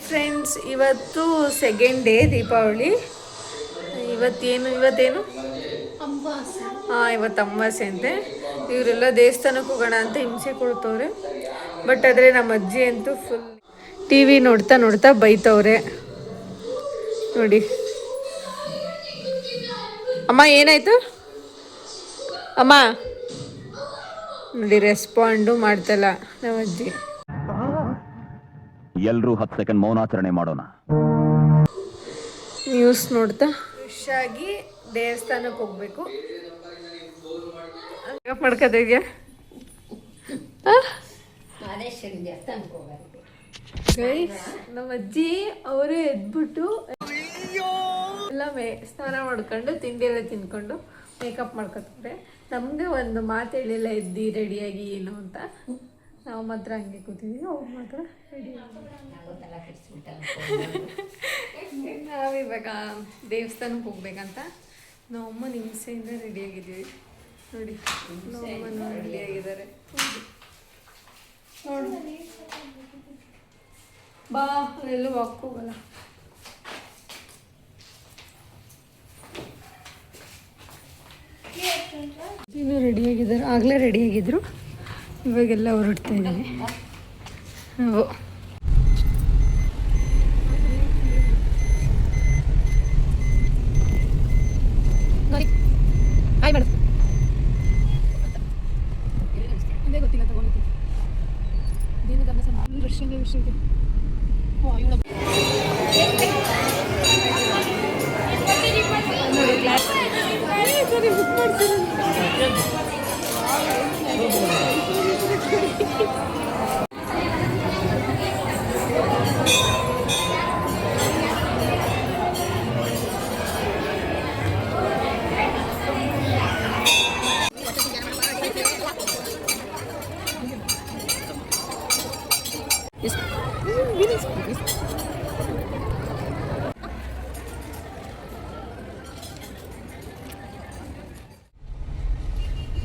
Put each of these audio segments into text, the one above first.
Friends, ಇವತ್ತು second day Deepavali. ಇವತ್ತೇನು ಇವತ್ತು ಅಮಾವಾಸ್ಯೆ ಅಂತೆ. ಇವರೆಲ್ಲ ದೇವಸ್ಥಾನಕ್ಕೆ ಹೋಗೋಣ ಅಂತ ಹಿಂಸೆ ಕೊಡ್ತವ್ರೆ. ಬಟ್ ಆದರೆ ನಮ್ಮ ಅಜ್ಜಿ ಅಂತೂ ಫುಲ್ ಟಿ ವಿ ನೋಡ್ತಾ ನೋಡ್ತಾ ಬೈತವ್ರೆ ನೋಡಿ. ಅಮ್ಮ ಏನಾಯ್ತು ಅಮ್ಮ ನೋಡಿ, ರೆಸ್ಪಾಂಡು ಮಾಡ್ತಲ್ಲ ನಮ್ಮ ಅಜ್ಜಿ. ಎಲ್ಲರೂ 10 ಸೆಕೆಂಡ್ ಮೌನಾಚರಣೆ ಮಾಡೋಣ. ನ್ಯೂಸ್ ನೋಡ್ತಾ ಖುಷಿಯಾಗಿ ದೇವಸ್ಥಾನಕ್ಕೆ ಹೋಗ್ಬೇಕು. ಮಾಡ್ಕೋತಿದ್ಯಾ? ನಮ್ಮ ಅಜ್ಜಿ ಅವರೇ ಎದ್ಬಿಟ್ಟು ಎಲ್ಲ ಸ್ನಾನ ಮಾಡ್ಕೊಂಡು ತಿಂಡಿ ಎಲ್ಲ ತಿನ್ಕೊಂಡು ಮೇಕಪ್ ಮಾಡ್ಕೊತಾರೆ. ನಮ್ಗೆ ಒಂದು ಮಾತು ಹೇಳಿಲ್ಲ ಎದ್ದಿ ರೆಡಿಯಾಗಿ ಏನು ಅಂತ. ನಾವು ಮಾತ್ರ ಹಂಗೆ ಕೂತಿದ್ದೀವಿ, ಅವ್ರು ಮಾತ್ರ ನಾವಿವಾಗ ದೇವಸ್ಥಾನಕ್ಕೆ ಹೋಗ್ಬೇಕಂತ ನಮ್ಮಮ್ಮನ ಹಿಂಸೆಯಿಂದ ರೆಡಿಯಾಗಿದ್ದೀವಿ ನೋಡಿ. ನಮ್ಮಮ್ಮನ ರೆಡಿಯಾಗಿದ್ದಾರೆ ನೋಡಿ. ಬಾ, ಎಲ್ಲೂ ವಾಕ್ ಹೋಗಲ್ಲ. ಇನ್ನೂ ರೆಡಿಯಾಗಿದ್ದಾರೆ, ಆಗಲೇ ರೆಡಿಯಾಗಿದ್ರು. ಇವಾಗೆಲ್ಲ ಹೊರಡ್ತಾ ಇದ್ದೀವಿ ನಾವು.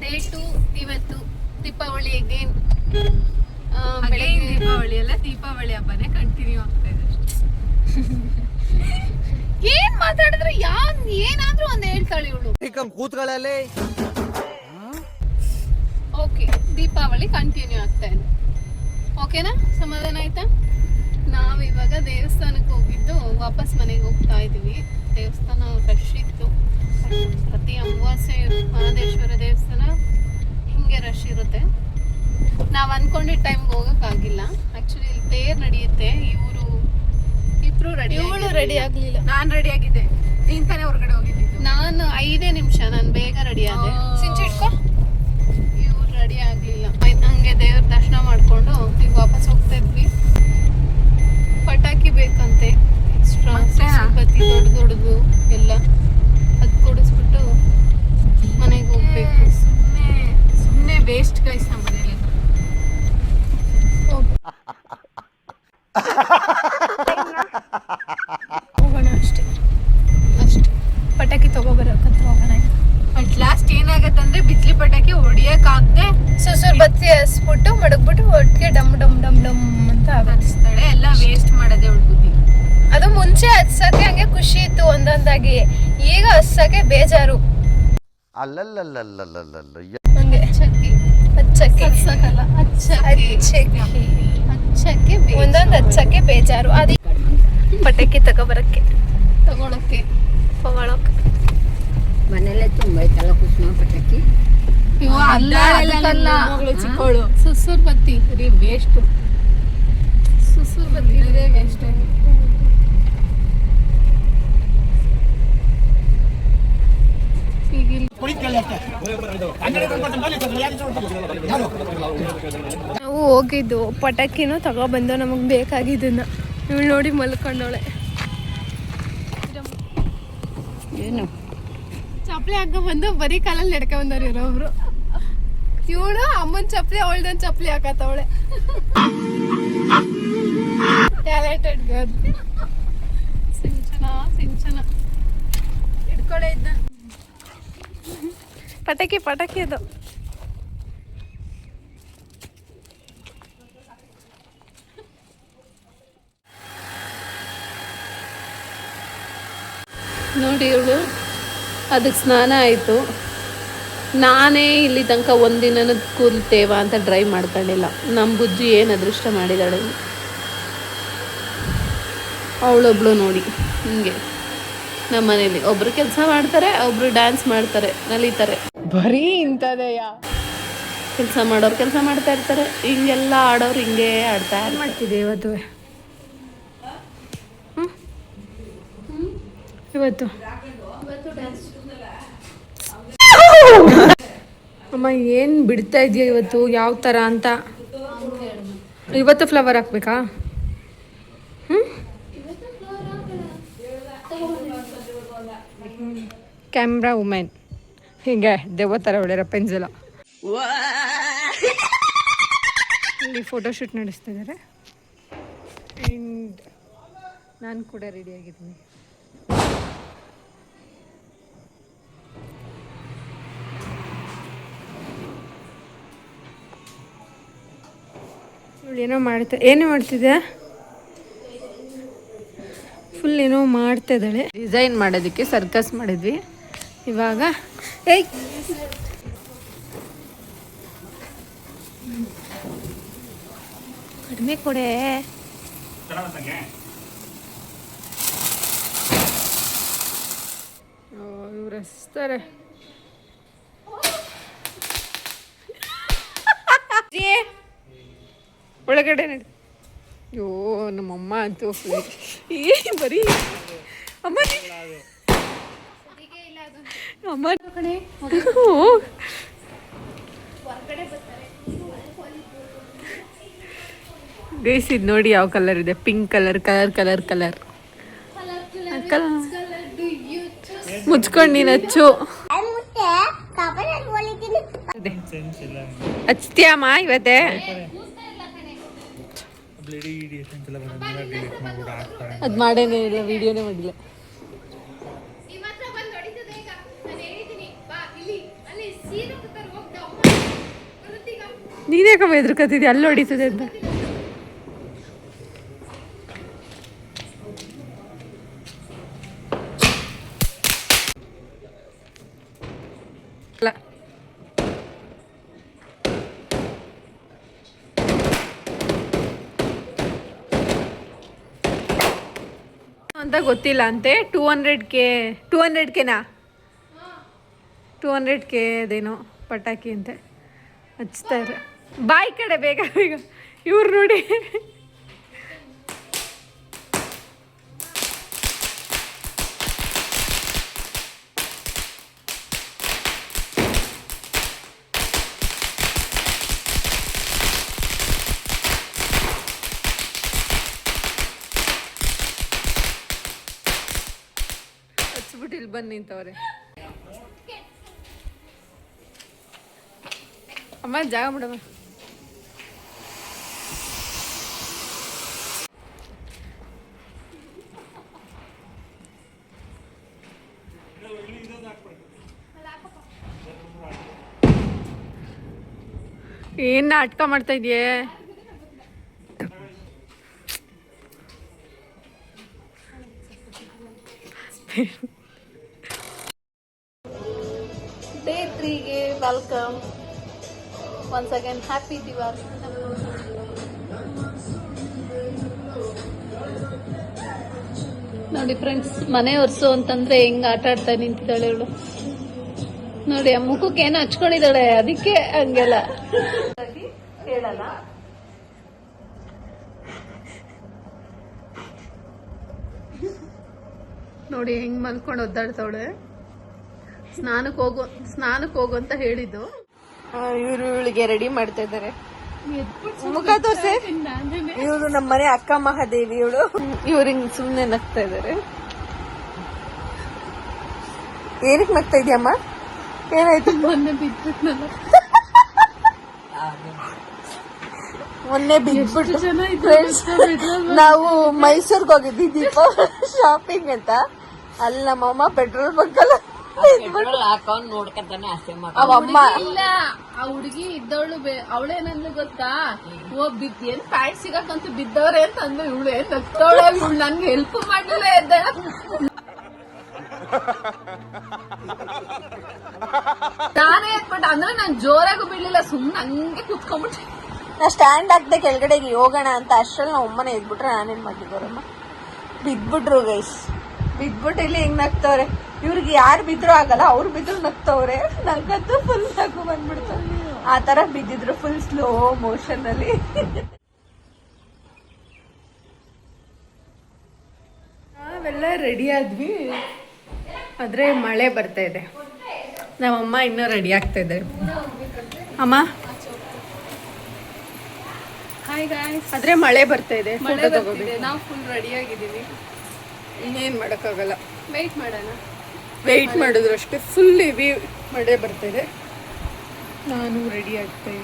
Day 2 ಇವತ್ತು ದೀಪಾವಳಿ ಅಗೇನ್. ಬೆಳಗ್ಗೆ ದೀಪಾವಳಿ ಅಲ್ಲ, ದೀಪಾವಳಿ ಹಬ್ಬನೇ ಕಂಟಿನ್ಯೂ ಆಗ್ತಾ ಇದೆ. ಏನ್ ಮಾತಾಡಿದ್ರೆ ಏನಾದ್ರೂ ಒಂದ್ ಹೇಳ್ತಾಳೆ ಇವಳು. ಕೂತ್ಕೊಳ್ಳಲಿ. ಓಕೆ, ದೀಪಾವಳಿ ಕಂಟಿನ್ಯೂ ಆಗ್ತಾ ಇದೆ. ಓಕೆನಾ? ಸಮಾಧಾನ ಆಯ್ತಾ? ನಾವಿವಾಗ ದೇವಸ್ಥಾನಕ್ಕೆ ಹೋಗಿದ್ದು ವಾಪಸ್ ಮನೆಗೆ ಹೋಗ್ತಾ ಇದೀವಿ. ದೇವಸ್ಥಾನ ರಶ್ ಇತ್ತು. ಪ್ರತಿ ಅಮಾವಾಸ್ಯೆ ಮಹದೇಶ್ವರ ದೇವಸ್ಥಾನ ಹಿಂಗೆ ರಶ್ ಇರುತ್ತೆ. ನಾವು ಅನ್ಕೊಂಡಿದ್ದ ಟೈಮ್ಗೆ ಹೋಗೋಕ್ಕಾಗಿಲ್ಲ. ಆ್ಯಕ್ಚುಲಿ ಇಲ್ಲಿ ತೇರ್ ನಡೆಯುತ್ತೆ. ಇವಳು ರೆಡಿ ಆಗಲಿಲ್ಲ. ನಾನು ರೆಡಿ ಆಗಿದ್ದೆ, ನೀನು ತಾನೇ ಹೊರಗಡೆ ಹೋಗಿದ್ದಿದ್ದು. ನಾನು 5 ನಿಮಿಷ ನಾನು ಬೇಗ ರೆಡಿ ಆದೆ. ಸಿಂಚು ಇಟ್ಕೋ. ಇವ್ರು ರೆಡಿ ಆಗಲಿಲ್ಲ. ಹಂಗೆ ದೇವ್ರ ದರ್ಶನ ಮಾಡಿಕೊಂಡು ಈಗ ವಾಪಸ್ ಹೋಗ್ತಾ ಇದ್ವಿ. ಪಟಾಕಿ ಬೇಕಂತೆ, ಎಕ್ಸ್ಟ್ರಾ ಬತ್ತಿ ದೊಡ್ಡದು ಎಲ್ಲ, ಅದು ಕೊಡಿಸ್ಬಿಟ್ಟು ಮನೆಗೆ ಹೋಗ್ಬೇಕು. ಸುಮ್ಮನೆ ವೇಸ್ಟ್ ಗೈಸ್ ನಮ್ಮ ಮನೇಲಿ. ಹೋಗೋಣ ಅಷ್ಟೇ ಪಟಾಕಿ ತಗೋಬರಕ್ಕಂತ ಹೋಗೋಣ. ಅಟ್ ಲಾಸ್ಟ್ ಏನಾಗತ್ತಂದ್ರೆ ಬಿಜ್ಲಿ ಪಟಾಕಿ ಹೊಡಿಯಕ್ಕಾಗದೆ ಸುಸುರ್ ಬತ್ತಿ ಹಸ್ಬಿಟ್ಟು ಮಡಗ್ಬಿಟ್ಟು ಒಟ್ಟಿಗೆ ಡಮ್ ಡಮ್ ಡಮ್ ಡಮ್ ಅಂತ ಹಚ್ತಾಳೆ. ಎಲ್ಲ ವೇಸ್ಟ್ ಮಾಡೋದೇ ಉಳ್ಬುದ್ದಿ. ಅದು ಮುಂಚೆ ಹಚ್ಚಕ್ಕೆ ಹಂಗೆ ಖುಷಿ ಇತ್ತು ಒಂದೊಂದಾಗಿ, ಈಗ ಹಚ್ಚಕ್ಕೆ ಬೇಜಾರು. ಹಂಗೆ ಒಂದೊಂದು ಹಚ್ಚಕ್ಕೆ ಬೇಜಾರು. ಅದೇ ಪಟಾಕಿ ತಗೊಳಕ್ಕೆ ಮನೆಯಲ್ಲೇ ತುಂಬ ಐತಲ್ಲ ಕುಸುಮ ಪಟಾಕಿ. ಚಿಕ್ಕವಳು ಸುಸುರ್ ಬತ್ತಿ ವೇಸ್ಟ್. ಸುಸುರ್ ಬತ್ತಿ ವೇಸ್ಟ್. ನಾವು ಹೋಗಿದ್ದು ಪಟಾಕಿನೂ ತಗೊಬಂದು ನಮಗೆ ಬೇಕಾಗಿದ್ದನ್ನ. ಇವಳು ನೋಡಿ ಮಲ್ಕೊಂಡವಳೆ. ಏನು ಚಪ್ಪಲಿ ಹಾಕ ಬಂದು ಬರೀ ಕಾಲಲ್ಲಿ ನಡ್ಕ ಬಂದವ್ರು ಇರೋಬ್ರು. ಇವಳು ಅಮ್ಮನ ಚಪ್ಪಲಿ ಅವಳ್ದೊಂದು ಚಪ್ಪಲಿ ಹಾಕತ್ತವಳೆ. Talented girl. ಸಿಂಚನ ಹಿಡ್ಕೊಳೆ ಇದ್ನ. ಪಟಾಕಿ ಅದು. ನೋಡಿ ಇವಳು ಅದಕ್ಕೆ ಸ್ನಾನ ಆಯಿತು. ನಾನೇ ಇಲ್ಲಿ ತನಕ ಒಂದಿನ ಕೂಲ್ತೇವ ಅಂತ ಡ್ರೈವ್ ಮಾಡ್ಕೊಂಡಿಲ್ಲ. ನಮ್ಮ ಬುಜ್ಜಿ ಏನು ಅದೃಷ್ಟ ಮಾಡಿದಾಳೆ. ಅವಳೊಬ್ಳು ನೋಡಿ ಹಿಂಗೆ ನಮ್ಮ ಮನೇಲಿ ಒಬ್ರು ಕೆಲಸ ಮಾಡ್ತಾರೆ, ಒಬ್ರು ಡ್ಯಾನ್ಸ್ ಮಾಡ್ತಾರೆ, ನಲಿತಾರೆ. ಬರೀ ಇಂಥದೆಯ ಕೆಲಸ ಮಾಡೋರು ಕೆಲಸ ಮಾಡ್ತಾ ಇರ್ತಾರೆ, ಹಿಂಗೆಲ್ಲ ಆಡೋರು ಹಿಂಗೆ ಆಡ್ತಾ ಮಾಡ್ತಿದ್ದೆ ಇವತ್ತು. ಇವತ್ತು ಅಮ್ಮ ಏನು ಬಿಡ್ತಾ ಇದೆಯಾ ಇವತ್ತು, ಯಾವ ಥರ ಅಂತ. ಇವತ್ತು ಫ್ಲವರ್ ಹಾಕ್ಬೇಕಾ? ಕ್ಯಾಮ್ರಾ ವುಮೆನ್ ಹೀಗೆ ದೆವ್ವ ಥರ ಹೊಡ್ಯಾರ ಪೆನ್ಸಿಲ. ಇಲ್ಲಿ ಫೋಟೋಶೂಟ್ ನಡೆಸ್ತಾ ಇದ್ದಾರೆ. ಆ್ಯಂಡ್ ನಾನು ಕೂಡ ರೆಡಿಯಾಗಿದ್ದೀನಿ. ಏನೋ ಏನು ಮಾಡ್ತಿದ್ದೆ? ಫುಲ್ ಏನೋ ಮಾಡ್ತಾ ಇದ್ದಾಳೆ. ಡಿಸೈನ್ ಮಾಡೋದಕ್ಕೆ ಸರ್ಕಸ್ ಮಾಡಿದ್ವಿ. ಇವಾಗ ಏಯ್ ಕಡಿಮೆ ಕೊಡೆ. ಇವ್ರು ಹಸ್ತಾರೆ. ಒಳಗಡೆ ನಡಿ. ಅಯ್ಯೋ ನಮ್ಮಮ್ಮ ಅಂತೂ ಬರೀ ಅಮ್ಮ ಅಮ್ಮ ಗೈಸ್ ಇದು ನೋಡಿ ಯಾವ ಕಲರ್ ಇದೆ. ಪಿಂಕ್ ಕಲರ್ ಕಲರ್ ಮುಚ್ಕೊಂಡು ನೀನು ಹಚ್ಚು. ಹಚ್ತೀಯಮ್ಮ ಇವತ್ತೇ? ಅದು ಮಾಡೇನೇ ಇಲ್ಲ, ವಿಡಿಯೋನೇ ಮಾಡಿಲ್ಲ. ನೀನೇ ಕಮ್ಮ ಎದುರ್ಕತ್ತಿದ್ದೆ ಅಲ್ಲಿ ಹೊಡಿತದೆ ಅಂತ. ಅಂತ ಗೊತ್ತಿಲ್ಲ ಅಂತೆ. 200Kನಾ 200K ಅದೇನೋ ಪಟಾಕಿ ಅಂತೆ ಹಚ್ತಾರೆ. ಬಾಯಿ ಕಡೆ ಬೇಗ ಬೇಗ. ಇವ್ರು ನೋಡಿ ಹಚ್ಬಿಟ್ಟು ಇಲ್ಲಿ ಬಂದು ನಿಂತವ್ರೆ. ಅಮ್ಮ ಜಾಗ ಬಿಡಮ್ಮ. ಏನ್ ನಾಟಕ ಮಾಡ್ತಾ ಇದೆಯೇ? ಡೇ 3ಗೆ welcome. Once again happy Diwali. ನೋಡಿ ಫ್ರೆಂಡ್ಸ್, ಮನೆ ಒರ್ಸು ಅಂತಂದ್ರೆ ಹೆಂಗ್ ಆಟ ಆಡ್ತಾ ನಿಂತಿದ್ದಾಳೆ ಇವಳು. ನೋಡಿ ಆ ಮುಖಕ್ಕೆ ಏನೋ ಹಚ್ಕೊಂಡಿದ್ದಾಳೆ, ಅದಕ್ಕೆ ಹಂಗೆಲ್ಲ ಹೇಳಲ್ಲ. ನೋಡಿ ಹೆಂಗ್ ಮಲ್ಕೊಂಡು ಒದ್ದಾಡ್ತಾವಳೆ. ಸ್ನಾನಕ್ಕೆ ಹೋಗು ಅಂತ ಹೇಳಿದ್ದು. ಇವರು ಇವಳಿಗೆ ರೆಡಿ ಮಾಡ್ತಾ ಇದ್ದಾರೆ. ಮುಖ ತೋರ್ಸೆ. ಇವಳು ನಮ್ಮ ಮನೆ ಅಕ್ಕ ಮಹಾದೇವಿ. ಇವಳು ಇವ್ರು ಹಿಂಗ್ ಸುಮ್ನೆ ನಗ್ತಾ ಇದ್ದಾರೆ. ಏನಕ್ಕೆ ನಗ್ತಾ ಇದೆಯಮ್ಮ? ಏನಾಯ್ತು? ಮೊನ್ನೆ ಬಿದ್ಬಿಟ್ಟು ನಾವು ಮೈಸೂರ್ಗೆ ಹೋಗಿದ್ವಿ ದೀಪ ಶಾಪಿಂಗ್ ಅಂತ. ಅಲ್ಲಿ ನಮ್ಮಮ್ಮ ಪೆಟ್ರೋಲ್ ಬಂಕಲ್ಲ ನೋಡ್ಕೊಂತಾನೆ ಅಷ್ಟೇ. ಇಲ್ಲ, ಆ ಹುಡುಗಿ ಇದ್ದವಳು ಅವಳೇನಂದ್ಲು ಗೊತ್ತಾ? ಏನ್ ಪ್ಯಾಂಟ್ ಸಿಗಕ್ಕಂತೂ ಬಿದ್ದವ್ರೆ ಅಂತ ಅಂದ್ಲು. ಇವಳು ಏನ್ ನಗ್ತಾವಳೆ, ಇವಳು ನನ್ಗೆ ಹೆಲ್ಪ್ ಮಾಡಲಿಲ್ಲ ಎದ್ದ. ನಾನೇ ಎತ್ಬಿಟ್ಟು ಅಂದ್ರೆ ನಾನು ಜೋರಾಗೂ ಬೀಳಿಲ್ಲ, ಸುಮ್ಮನೆ ಹಂಗೆ ಕುತ್ಕೊಂಡ್ಬಿಟ್ಟೆ. ನಾ ಸ್ಟ್ಯಾಂಡ್ ಹಾಕ್ದೆ ಕೆಳಗಡೆಗೆ ಹೋಗೋಣ ಅಂತ ಅಷ್ಟ್ರಲ್ಲಿ ನಾವು ಅಮ್ಮನ ಎದ್ಬಿಟ್ರೆ ನಾನೇನ್ ಮಾಡಿದ್ದವ್ರಮ್ಮ, ಬಿದ್ಬಿಟ್ರು ಗೈಸ್. ಬಿದ್ಬಿಟ್ಟು ಇಲ್ಲಿ ಹೆಂಗ್ ನಗ್ತವ್ರೆ. ಇವ್ರಿಗೆ ಯಾರು ಬಿದ್ರು ಆಗಲ್ಲ, ಅವ್ರು ಬಿದ್ರು ನಗ್ತವ್ರೆ. ನಗದ್ದು ಫುಲ್ ನಗು ಬಂದ್ಬಿಡ್ತು. ಆ ತರ ಬಿದ್ದಿದ್ರು ಫುಲ್ ಸ್ಲೋ ಮೋಷನ್ ಅಲ್ಲಿ. ನಾವೆಲ್ಲ ರೆಡಿ ಆದ್ವಿ, ಆದ್ರೆ ಮಳೆ ಬರ್ತಾ ಇದೆ. ನಮ್ಮಮ್ಮ ಇನ್ನೂ ರೆಡಿ ಆಗ್ತಾ ಇದ್ದಾರೆ. ಅಮ್ಮ ಹಾಯ್ ಗಾಯ್ಸ್, ಆದ್ರೆ ಮಳೆ ಬರ್ತಾ ಇದೆ. ಮಳೆ ಬರ್ತಿದೆ, ನಾವು ಫುಲ್ ರೆಡಿ ಆಗಿದ್ದೀವಿ. ಇನ್ನೇನ್ ಮಾಡಕ್ಕಾಗಲ್ಲ, ವೆಯ್ಟ್ ಮಾಡೋಣ. ವೆಯ್ಟ್ ಮಾಡಿದ್ರು ಅಷ್ಟೇ. ಫುಲ್ ಹೆವಿ ಮಳೆ ಬರ್ತಾ ಇದೆ. ನಾನು ರೆಡಿ ಆಗಿದ್ದೆ.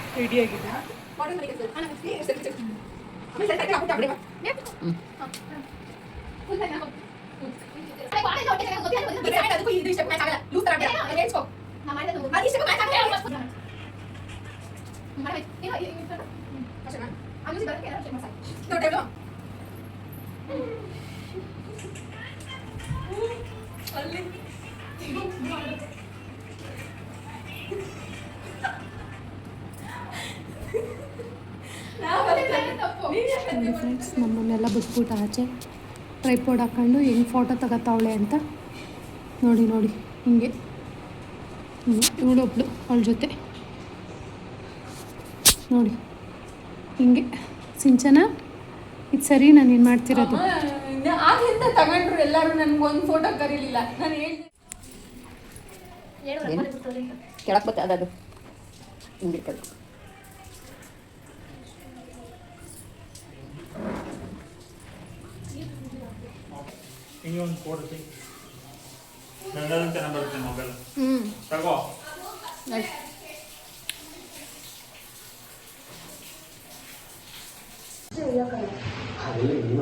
ಫ್ರೆಂಡ್ಸ್, ನಮ್ಮನ್ನೆಲ್ಲ ಬಿಟ್ಬಿಟ್ಟು ಆಚೆ ಟ್ರೈಪೋಡ್ ಹಾಕೊಂಡು ಹೆಂಗೆ ಫೋಟೋ ತಗೋತಾವಳೆ ಅಂತ ನೋಡಿ. ಹಿಂಗೆ ಇವಳೊಬ್ಳು ಅವಳ ಜೊತೆ ನೋಡಿ ಹಿಂಗೆ. ಸಿಂಚನ, ಇದು ಸರಿ ನಾನು ಏನು ಮಾಡ್ತಿರೋದು? ಆಗ್ಲಿಂದ ತಗೊಂಡ್ರು ಎಲ್ಲರೂ, ನನ್ಗೊಂದು ಫೋಟೋ ಕರೀಲಿಲ್ಲ. ನಾನು ಹೇಳ್ದೆ ಕೆಳಕ್ ಬತ್ತ ಅದದು ಹಿಂಗಿರ್ತದೆ. ಹಿಂಗೆ ಒಂದು ಫೋಟೋ ನಂದಂತೆ ಬರುತ್ತೆ ಮೊಬೈಲ್ ತಗೋ.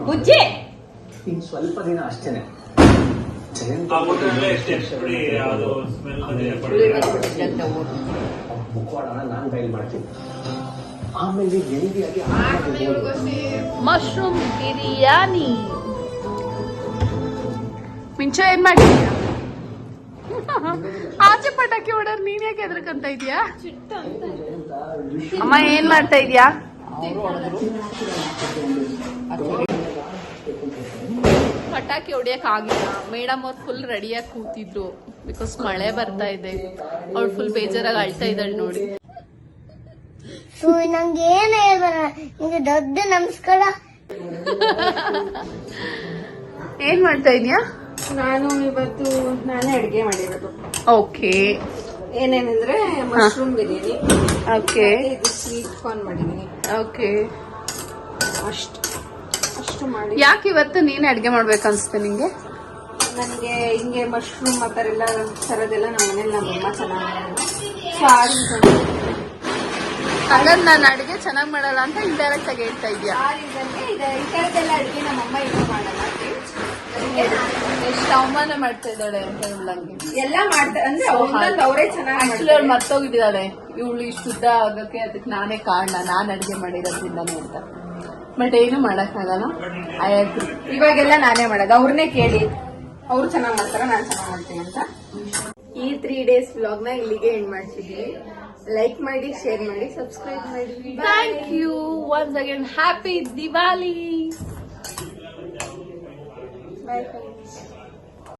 ಬುಜ್ಜಿ ಇನ್ ಸ್ವಲ್ಪ ದಿನ ಅಷ್ಟೇನೆ. ಆ ಫೋಟೋಲ್ಲೇ ಎಷ್ಟೇ ಬಿಡಿ, ಅದು ಸ್ಮೆಲ್ ಮುಖವಾಡ ನಾನು ಡೈಲ್ ಮಾಡ್ತೀನಿ. ಆಮೇಲೆ ನೆಮ್ಮದಿಯಾಗಿ ಮಶ್ರೂಮ್ ಬಿರಿಯಾನಿ. ಮಿಂಚ ಏನ್ ಮಾಡಿದ್ಯಾ? ಆಚೆ ಪಟಾಕಿ ಹೊಡೋರ್ ನೀನ್ ಯಾಕೆ ಎದ್ರಕಂತ ಇದೀಯಾ? ಅಮ್ಮ ಏನ್ ಮಾಡ್ತಾ ಇದ್ಯಾ? ಪಟಾಕಿ ಹೊಡಿಯಕ್ ಆಗಿಲ್ಲ. ಮೇಡಮ್ ಅವ್ರು ಫುಲ್ ರೆಡಿಯಾಗಿ ಕೂತಿದ್ರು, ಬಿಕಾಸ್ ಮಳೆ ಬರ್ತಾ ಇದೆ. ಅವ್ಳು ಫುಲ್ ಬೇಜಾರಾಗಿ ಅಳ್ತಾ ಇದ್ದಾಳೆ ನೋಡಿ. ನಂಗೆ ಏನ್ ಹೇಳ್ಬಾರ, ನಿಂಗೆ ದೊಡ್ಡ ನಮಸ್ಕಾರ. ಏನ್ ಮಾಡ್ತಾ ಇದ್ಯಾ? ನಾನು ಇವತ್ತು ನಾನೇ ಅಡಿಗೆ ಮಾಡಿರೋದು. ಓಕೆ, ಏನೇನಂದ್ರೆ ಮಶ್ರೂಮ್ ಬಿರಿಯಾನಿ, ಓಕೆ, ಇದು ಸ್ವೀಟ್ ಕಾರ್ನ್ ಮಾಡಿದೀನಿ. ಓಕೆ. ಅಷ್ಟು ಮಾಡಿ. ಯಾಕೆ ಇವತ್ತು ನೀನೇ ಅಡ್ಗೆ ಮಾಡ್ಬೇಕನ್ಸುತ್ತೆ ನಿಂಗೆ? ನನಗೆ ಹಿಂಗೆ ಮಶ್ರೂಮ್ ಆ ಥರ ಎಲ್ಲ ತರದೆಲ್ಲ ನಮ್ಮ ಮನೇಲಿ ನಮ್ಮಮ್ಮ ಚೆನ್ನಾಗಿ ಹಾಗಾದ್ರೆ ನಾನು ಅಡ್ಗೆ ಚೆನ್ನಾಗಿ ಮಾಡಲ್ಲ ಅಂತ ಇಂಡೈರೆಕ್ಟ್ ಆಗಿ ಹೇಳ್ತಾ ಇದೀಯಾ? ಈ ಥರದ್ದೆಲ್ಲ ಅಡಿಗೆ ನಮ್ಮಮ್ಮ ಇನ್ನೂ ಮಾಡಲ್ಲ. ಎಷ್ಟು ಅವಮಾನ ಮಾಡ್ತಾ ಇದ್ದಾಳೆ ಅಂತ ಹೇಳಂಗೆ. ಎಲ್ಲ ಮಾಡ್ತಾರೆ ಅಂದ್ರೆ ಅವರೇ ಚೆನ್ನಾಗಿ. ಆಕ್ಚುಲಿ ಅವ್ಳು ಮರ್ತೋಗಿದ್ದಾಳೆ, ಇವಳು ಇಷ್ಟು ಉದ್ದ ಆಗಕ್ಕೆ ಅದಕ್ಕೆ ನಾನೇ ಕಾರಣ, ನಾನ್ ಅಡ್ಗೆ ಮಾಡಿರೋದ್ರಿಂದಾನೆ ಅಂತ. ಬಟ್ ಏನು ಮಾಡಕ್ಕಾಗಲ್ಲ. I agree. ಇವಾಗೆಲ್ಲ ನಾನೇ ಮಾಡೋದು, ಅವ್ರನ್ನೇ ಕೇಳಿ. ಅವ್ರು ಚೆನ್ನಾಗಿ ಮಾಡ್ತಾರ, ನಾನು ಚೆನ್ನಾಗಿ ಮಾಡ್ತೀನಿ ಅಂತ. ಈ 3 days ವ್ಲಾಗ್ ನ ಇಲ್ಲಿಗೆ ಎಂಡ್ ಮಾಡ್ತಿದ್ದೀವಿ. ಲೈಕ್ ಮಾಡಿ, ಶೇರ್ ಮಾಡಿ, ಸಬ್ಸ್ಕ್ರೈಬ್ ಮಾಡಿ. Thank you once again. Happy Diwali. Bye.